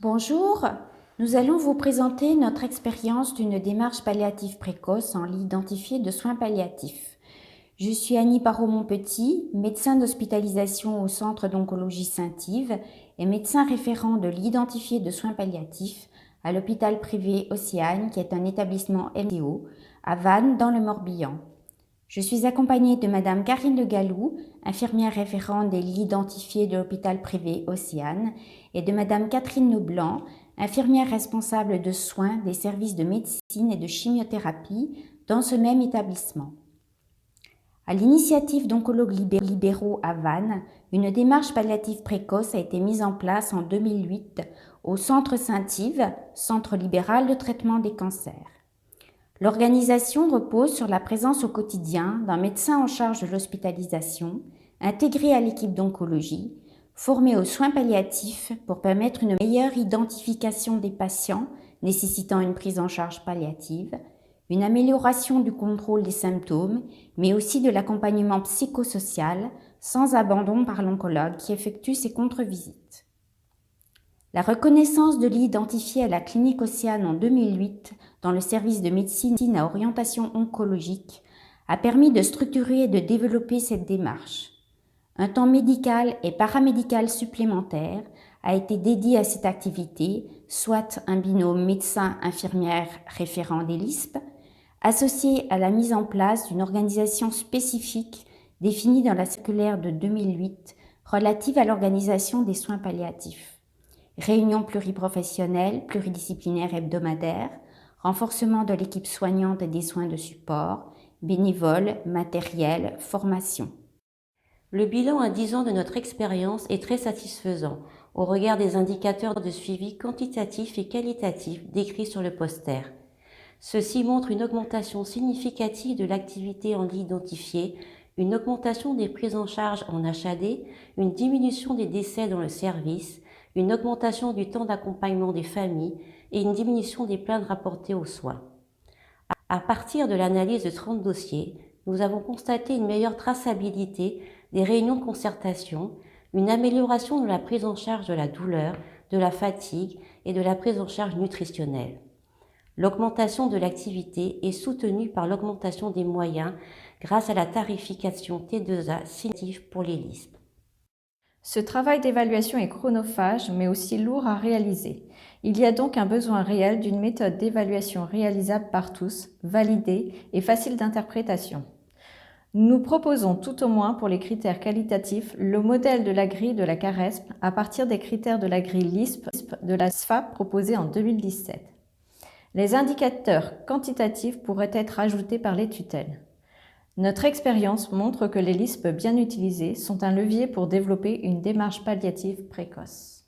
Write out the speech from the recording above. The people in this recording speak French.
Bonjour, nous allons vous présenter notre expérience d'une démarche palliative précoce en lit identifié de soins palliatifs. Je suis Annie Parot-Montpetit, médecin d'hospitalisation au Centre d'oncologie Saint-Yves et médecin référent de l'identifié de soins palliatifs à l'hôpital privé Océane, qui est un établissement MCO, à Vannes, dans le Morbihan. Je suis accompagnée de Madame Karine Le Gallou, infirmière référente des lits identifiés de l'hôpital privé Océane, et de Madame Catherine Noblanc, infirmière responsable de soins des services de médecine et de chimiothérapie dans ce même établissement. À l'initiative d'oncologues libéraux à Vannes, une démarche palliative précoce a été mise en place en 2008 au Centre Saint-Yves, Centre libéral de traitement des cancers. L'organisation repose sur la présence au quotidien d'un médecin en charge de l'hospitalisation, intégré à l'équipe d'oncologie, formé aux soins palliatifs pour permettre une meilleure identification des patients nécessitant une prise en charge palliative, une amélioration du contrôle des symptômes, mais aussi de l'accompagnement psychosocial, sans abandon par l'oncologue qui effectue ses contre-visites. La reconnaissance de lit identifié à la clinique Océane en 2008 dans le service de médecine à orientation oncologique a permis de structurer et de développer cette démarche. Un temps médical et paramédical supplémentaire a été dédié à cette activité, soit un binôme médecin-infirmière référent des LISP, associé à la mise en place d'une organisation spécifique définie dans la circulaire de 2008 relative à l'organisation des soins palliatifs. Réunions pluriprofessionnelles, pluridisciplinaires hebdomadaires, renforcement de l'équipe soignante et des soins de support, bénévoles, matériel, formation. Le bilan à 10 ans de notre expérience est très satisfaisant au regard des indicateurs de suivi quantitatifs et qualitatifs décrits sur le poster. Ceux-ci montrent une augmentation significative de l'activité en lit identifié, une augmentation des prises en charge en HAD, une diminution des décès dans le service, une augmentation du temps d'accompagnement des familles et une diminution des plaintes rapportées aux soins. À partir de l'analyse de 30 dossiers, nous avons constaté une meilleure traçabilité des réunions de concertation, une amélioration de la prise en charge de la douleur, de la fatigue et de la prise en charge nutritionnelle. L'augmentation de l'activité est soutenue par l'augmentation des moyens grâce à la tarification T2A significative pour les listes. Ce travail d'évaluation est chronophage, mais aussi lourd à réaliser. Il y a donc un besoin réel d'une méthode d'évaluation réalisable par tous, validée et facile d'interprétation. Nous proposons tout au moins pour les critères qualitatifs le modèle de la grille de la CARESP à partir des critères de la grille LISP de la SFAP proposée en 2017. Les indicateurs quantitatifs pourraient être ajoutés par les tutelles. Notre expérience montre que les LISP bien utilisés sont un levier pour développer une démarche palliative précoce.